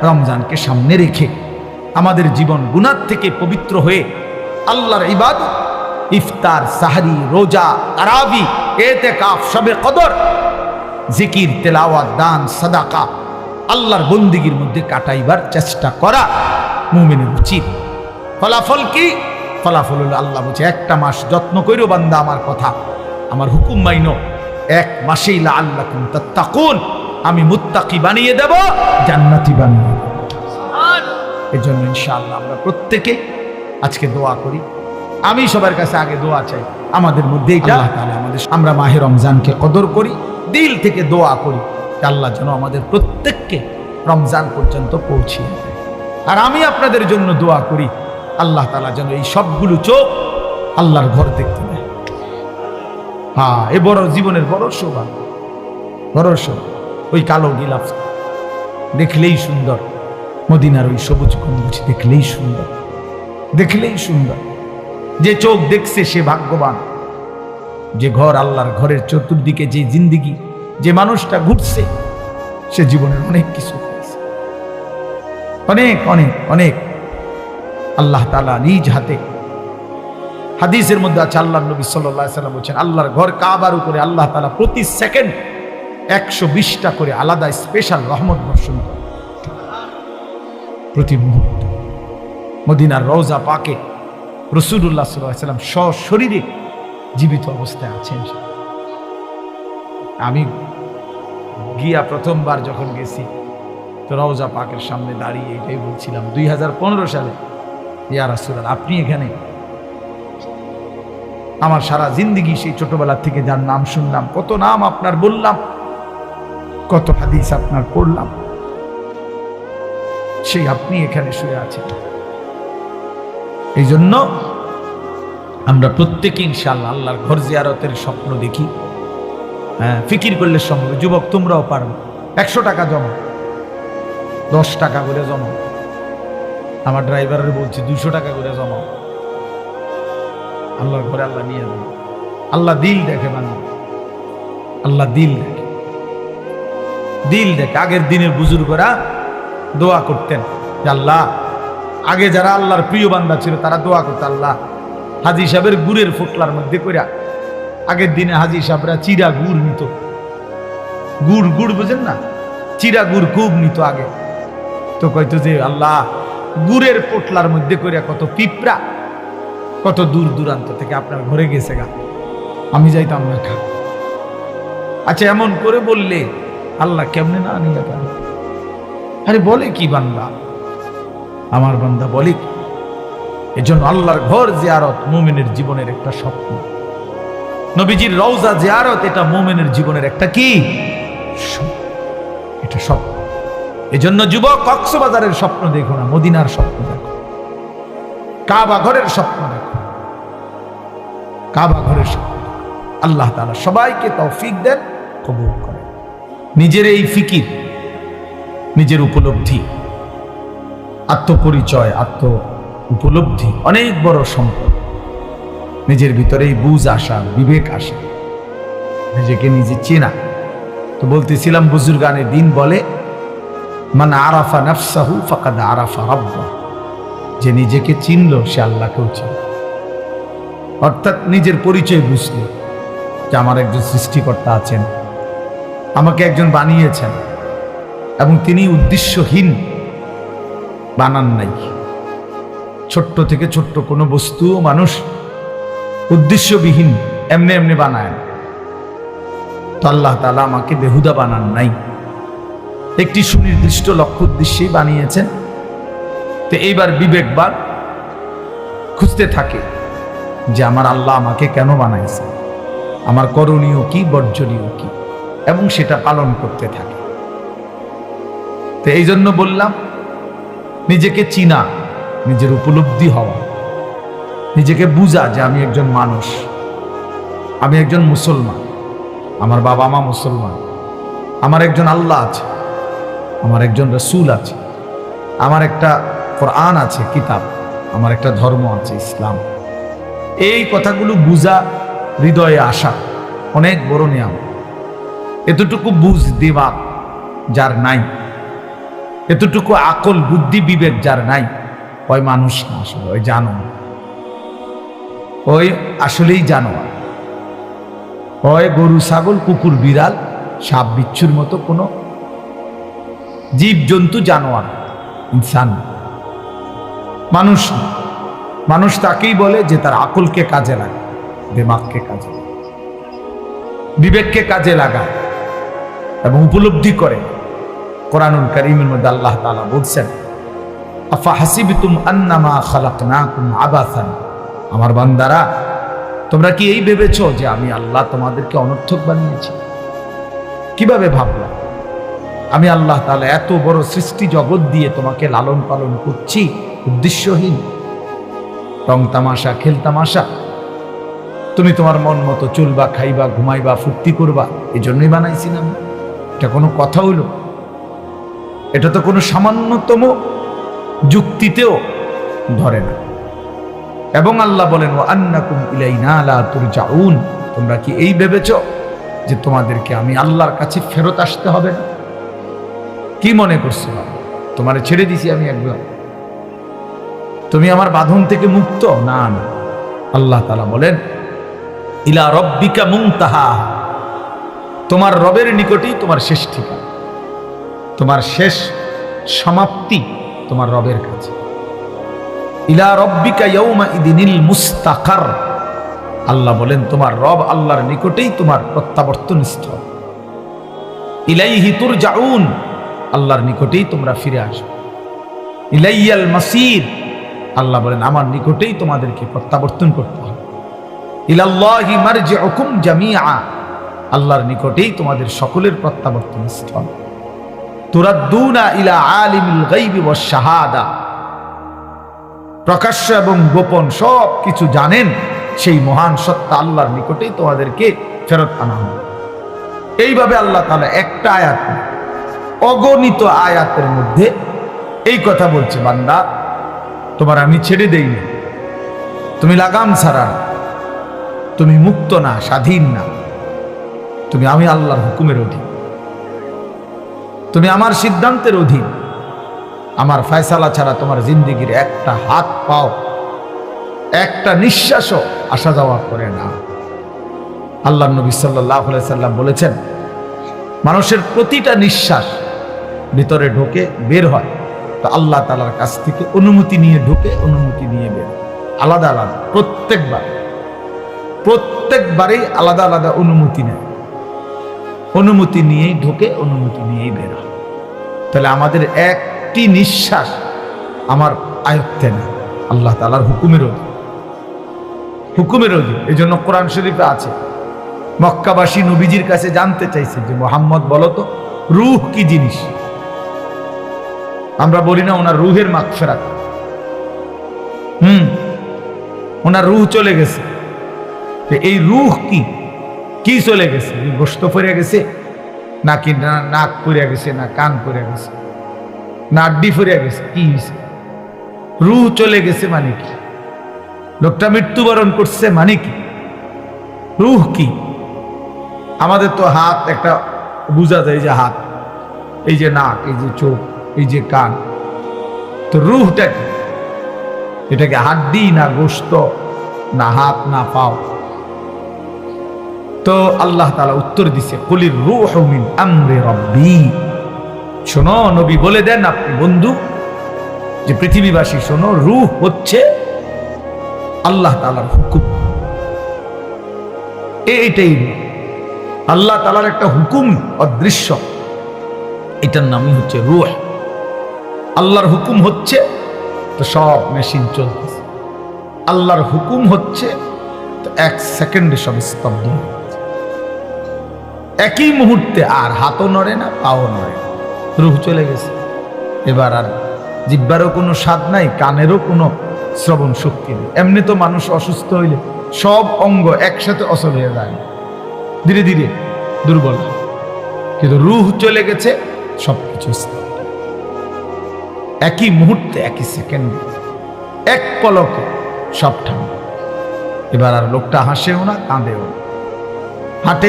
রমজানকে সামনে রেখে আমাদের জীবন গুনাহ থেকে পবিত্র হয়ে আল্লাহর ইবাদত, ইফতার, সাহরি, রোজা, তারাবি, এতেকাফ, শবে কদর, জিকির, তেলাওয়াত, দান, সাদাকা, আল্লাহর বন্দিগির মধ্যে কাটাইবার চেষ্টা করা মুমিনের উচিত। ফলাফল কি? ফলাফল হলো আল্লাহ বলছে, একটা মাস যত্ন কইরো বান্দা আমার কথা, আমার হুকুম মাইনো, এক মাসেই লাআল্লাকুম তাত্তাকুন, আমি মুত্তাকি বানিয়ে দেব, জান্নাতি বানিয়ে দেব। এজন্য ইনশাআল্লাহ আমরা প্রত্যেকে আজকে দোয়া করি। আমি সবার কাছে আগে দোয়া চাই, আমাদের মধ্যে আল্লাহ তাআলা আমাদের, আমরা মাহে রমজানকে কদর করি, দিল থেকে দোয়া করি আল্লাহ যেন আমাদের প্রত্যেককে রমজান পর্যন্ত পৌঁছিয়ে দেয়। আর আমি আপনাদের জন্য দোয়া করি আল্লাহ তাআলা যেন এই সবগুলো চোখ আল্লাহর ঘর দেখতে দেয়। হ্যাঁ, এ বড় জীবনের বড় সৌভাগ্য, বড় সৌভাগ্য। ওই কালো গিলাফ দেখলেই সুন্দর, মদিনার ওই সবুজ গম্বুজ দেখলেই সুন্দর, দেখলেই সুন্দর। যে চোখ দেখছে সে ভাগ্যবান। যে ঘর, আল্লাহর ঘরের চতুর্দিকে যে জিন্দিগি, যে মানুষটা ঘুরছে, সে জীবনের অনেক কিছু পেয়েছে, অনেক অনেক অনেক। আল্লাহ তাআলা নিজ হাতে, হাদিসের মধ্যে আছে, আল্লাহর নবী সাল্লাল্লাহু আলাইহি ওয়াসাল্লাম বলেছেন, আল্লাহর ঘর কাবার উপরে আল্লাহ তাআলা প্রতি সেকেন্ড 120টা করে আলাদা স্পেশাল রহমত বর্ষণ করে প্রতি মুহূর্তে। মদিনার রওজা পাকে রাসূলুল্লাহ সাল্লাল্লাহু আলাইহি ওয়াসাল্লাম সশরীরে জীবিত অবস্থায় আছেন। আমি গিয়া প্রথমবার যখন গেছি তো রওজা পাকের সামনে দাঁড়িয়ে এটাই বলছিলাম 2015 সালে, ইয়া রাসূলুল্লাহ, আপনি এখানে। আমার সারা জিন্দেগি সেই ছোটবেলা থেকে যার নাম শুনলাম, কত নাম আপনার বললাম, কত হাদিস আপনার পড়লাম, সেই আপনি এখানে শুয়ে আছেন। এই জন্য আমরা প্রত্যেকে ইনশাআল্লাহ আল্লাহর ঘর জিয়ারতের স্বপ্ন দেখি। হ্যাঁ, ফিকির করলে সম্ভব। যুবক, তোমরাও পারবে। 100 টাকা জমা, 10 টাকা করে জমা। আমার ড্রাইভারের বলছি 200 টাকা করে জমা। আল্লাহর ঘরে আল্লাহ নিয়ে যাবে। আল্লাহ দিল দেখে বান্দা, আল্লাহ দিল দেখে, দিল দেখে। আগের দিনের বুজুর্গরা দোয়া করতেন যে আল্লাহ, আগে যারা আল্লাহর প্রিয় বান্দা ছিল তারা দোয়া করত, আল্লাহ হাজী সাহেবের গুড়ের ফুটলার মধ্যে কইরা, আগের দিনে হাজী সাহেবরা চিরা গুড় নিত, গুড় গুড় বুঝেন না, চিরা গুড় খুব নিত আগে। তো কইতো যে আল্লাহ, গুড়ের পোটলার মধ্যে কইরা কত পিঁপড়া কত দূর দূরান্ত থেকে আপনার ঘরে গেছে গা, আমি যাইতাম না খা। আচ্ছা, এমন করে বললে আল্লাহ কেমনে না নিয়ে পারে? আরে বলে কি বান্দা, আমার বান্দা বলে কি? এজন্য আল্লাহর ঘর জিয়ারত মুমিনের জীবনের একটা স্বপ্ন। নবীজির রওজা জিয়ারত এটা মুমিনের জীবনের একটা কি এটা স্বপ্ন। এজন্য যুবক, কক্সবাজারের স্বপ্ন দেখো না, মদিনার স্বপ্ন দেখো, কাবা ঘরের স্বপ্ন দেখো, কাবা ঘরের স্বপ্ন। আল্লাহ তাআলা সবাইকে তৌফিক দেন, কবুল করেন। নিজের এই ফিকির, নিজের উপলব্ধি, আত্মপরিচয়, আত্ম উপলব্ধি অনেক বড় সম্পদ। নিজের ভিতরে এই বুঝ আসা, বিবেক আসা, নিজেকে নিজে চেনা। তো বলতেছিলাম, বুজুর্গানে দিন বলে, মান আরাফা নাফসাহু ফাকাদ আরাফা রাব্বাহু, যে নিজেকে চিনলো সে আল্লাহকেও চিনল। অর্থাৎ নিজের পরিচয় বুঝল যে আমার একজন সৃষ্টিকর্তা আছেন, আমাকে একজন বানিয়েছেন, এবং তিনি উদ্দেশ্যহীন বানান নাই। ছোট্ট থেকে ছোট্ট কোনো বস্তু মানুষ উদ্দেশ্যবিহীন এমনি এমনি বানায় না। তো আল্লাহ তাআলা আমাকে বেহুদা বানান নাই, একটি সুনির্দিষ্ট লক্ষ্য উদ্দেশ্যেই বানিয়েছেন। তো এইবার বিবেকবান খুঁজতে থাকে যে আমার আল্লাহ আমাকে কেন বানাইছে, আমার করণীয় কি, বর্জনীয় কি, এবং সেটা পালন করতে থাকে। তো এই জন্য বললাম, নিজেকে চিনা, নিজের উপলব্ধি হওয়া, নিজেকে বুঝা যে আমি একজন মানুষ, আমি একজন মুসলমান, আমার বাবা মা মুসলমান, আমার একজন আল্লাহ আছে, আমার একজন রাসূল আছে, আমার একটা কোরআন আছে, কিতাব, আমার একটা ধর্ম আছে, ইসলাম। এই কথাগুলো বুঝা, হৃদয়ে আসা অনেক বড় নিয়ামত। এতটুকু বুঝ দিবা যার নাই, এতটুকু আকল বুদ্ধি বিবেক যার নাই, ওই মানুষ না, আসলে ওই জানোয়ার, ওই আসলেই জানোয়ার। ওই গরু ছাগল কুকুর বিড়াল সাপ বিচ্ছুর মতো কোনো জীব জন্তু জানোয়ার, ইনসান মানুষ না। মানুষ তাকেই বলে যে তার আকলকে কাজে লাগায়, দিমাগকে কাজে লাগায়, বিবেককে কাজে লাগায় এবং উপলব্ধি করে। কোরআনুল কারীমের মধ্যে আল্লাহ তাআলা বলছেন, আফা হাসিবতুম আন্নামা খালাকনাকুম আবাসান, আমার বান্দারা তোমরা কি এই ভেবেছো যে আমি আল্লাহ তোমাদেরকে অনর্থক বানিয়েছি? কিভাবে ভাবলা? আমি আল্লাহ তাআলা এত বড় সৃষ্টি জগৎ দিয়ে তোমাকে লালন পালন করছি উদ্দেশ্যহীন, রং তামাশা খেল তামাশা, তুমি তোমার মন মতো চলবা, খাইবা, ঘুমাইবা, ফুর্তি করবা, এই জন্যই বানাইছিলাম। এটা কোনো কথা হইল? এটা তো কোনো সামান্যতম যুক্তিতেও ধরে না। এবং আল্লাহ বলেন, ওয়া আন্নাকুম ইলাইনা লা তুরজাউন, তোমরা কি এই ভেবেছো যে তোমাদেরকে আমি আল্লাহর কাছে ফেরত আসতে হবে না? কি মনে করছো তোমারে ছেড়ে দিছি আমি একবার, তুমি আমার বাঁধন থেকে মুক্ত? না না, আল্লাহ তাআলা বলেন, ইলা রব্বিকা মুনতাহা, তোমার রবের নিকটেই তোমার শেষ ঠিকানা, তোমার শেষ সমাপ্তি তোমার রবের কাছে। ইলা রব্বিকা ইয়াউমা ইদিনিল মুস্তাকার, আল্লাহ বলেন তোমার রব আল্লাহর নিকটেই তোমার প্রত্যাবর্তন স্থল। ইলাইহি তুরজাউন, আল্লাহর নিকটেই তোমরা ফিরে আসবে। ইলাইয়াল মাসির, আল্লাহ বলেন আমার নিকটেই তোমাদেরকে প্রত্যাবর্তন করতে হবে। ইলাল্লাহি মারজিউকুম জামিআ, আল্লাহর নিকটেই তোমাদের সকলের প্রত্যাবর্তন স্থল। তুরাদ্দুনা ইলা আলিমিল গায়বি ওয়াশ শাহাদা, প্রকাশ্য এবং গোপন সব কিছু জানেন সেই মহান সত্তা আল্লাহর নিকটেই তোমাদেরকে ফেরত আনা হবে। এইভাবে আল্লাহ তাআলা একটা আয়াত, অগণিত আয়াতের মধ্যে এই কথা বলছে, বান্দা তোমার আমি ছেড়ে দেইনি, তুমি লাগাম ছাড়া, তুমি মুক্ত না, স্বাধীন না, তুমি আমি আল্লাহর হুকুমের অধীন, তুমি আমার সিদ্ধান্তের অধীন। আমার ফয়সালা ছাড়া তোমার জিন্দেগির একটা হাত পাও, একটা নিঃশ্বাসও আসা যাওয়া করে না। আল্লাহর নবী সাল্লাল্লাহু আলাইহি সাল্লাম বলেছেন, মানুষের প্রতিটা নিঃশ্বাস ভিতরে ঢোকে, বের হয় তো আল্লাহ তাআলার কাছ থেকে অনুমতি নিয়ে ঢোকে, অনুমতি নিয়ে বের হয়, আলাদা আলাদা। প্রত্যেকবারেই আলাদা আলাদা অনুমতি নেয়, অনুমতি নিয়েই ঢোকে, অনুমতি নিয়েই বের হয়। তাহলে আমাদের একটি নিঃশ্বাস আমার আয়ত্তে না, আল্লাহ তাআলার হুকুমের অধীন, হুকুমের অধীন। এই জন্য কোরআন শরীফে আছে, মক্কাবাসী নবীজির কাছে জানতে চাইছে যে মুহাম্মদ বলো তো রূহ কি জিনিস? আমরা বলি না ওনার রূহের মাগফিরাত, ওনার রূহ চলে গেছে। এই রূহ কি? কি চলে গেছে? গোশত পড়ে গেছে নাকি নাক পড়ে গেছে, না কান পড়ে গেছে, না আড্ডি পড়ে গেছে? কি হয়েছে? রূহ চলে গেছে মানে কি? লোকটা মৃত্যুবরণ করছে মানে কি? রূহ কি? আমাদের তো হাত একটা বোঝা যায়, যে হাত, এই যে নাক, এই যে চোখ, এই যে কান, তো রূহটা কি? এটাকে হাড্ডি না গোশত না হাত না পাও? তো আল্লাহ তাআলা উত্তর দিছে, কুলির রূহু মিন আমরি রাব্বি। শোনো নবী, বলে দেন আপনি বন্ধু যে পৃথিবীবাসী শোনো, রূহ হচ্ছে আল্লাহ তাআলার হুকুম। এইটাই আল্লাহ তাআলার একটা হুকুম, অদৃশ্য, এটার নামই হচ্ছে রূহ। আল্লাহর হুকুম হচ্ছে তো সব মেশিন চলতেছে, আল্লাহর হুকুম হচ্ছে তো এক সেকেন্ডে সব স্তব্ধ হয়ে যাচ্ছে, একই মুহূর্তে। আর হাতও নড়ে না, পাও নড়ে না, রূহ চলে গেছে। এবার আর জিহ্বারও কোনো স্বাদ নাই, কানেরও কোনো শ্রবণ শক্তি নেই। এমনি তো মানুষ অসুস্থ হইলে সব অঙ্গ একসাথে অচল হয়ে যায়, ধীরে ধীরে দুর্বল। কিন্তু রূহ চলে গেছে, সবকিছু একই মুহূর্তে, একই সেকেন্ডে, এক পলকে সব ঠান্ডা। এবার আর লোকটা হাসেও না, কাঁদেও না, হাঁটে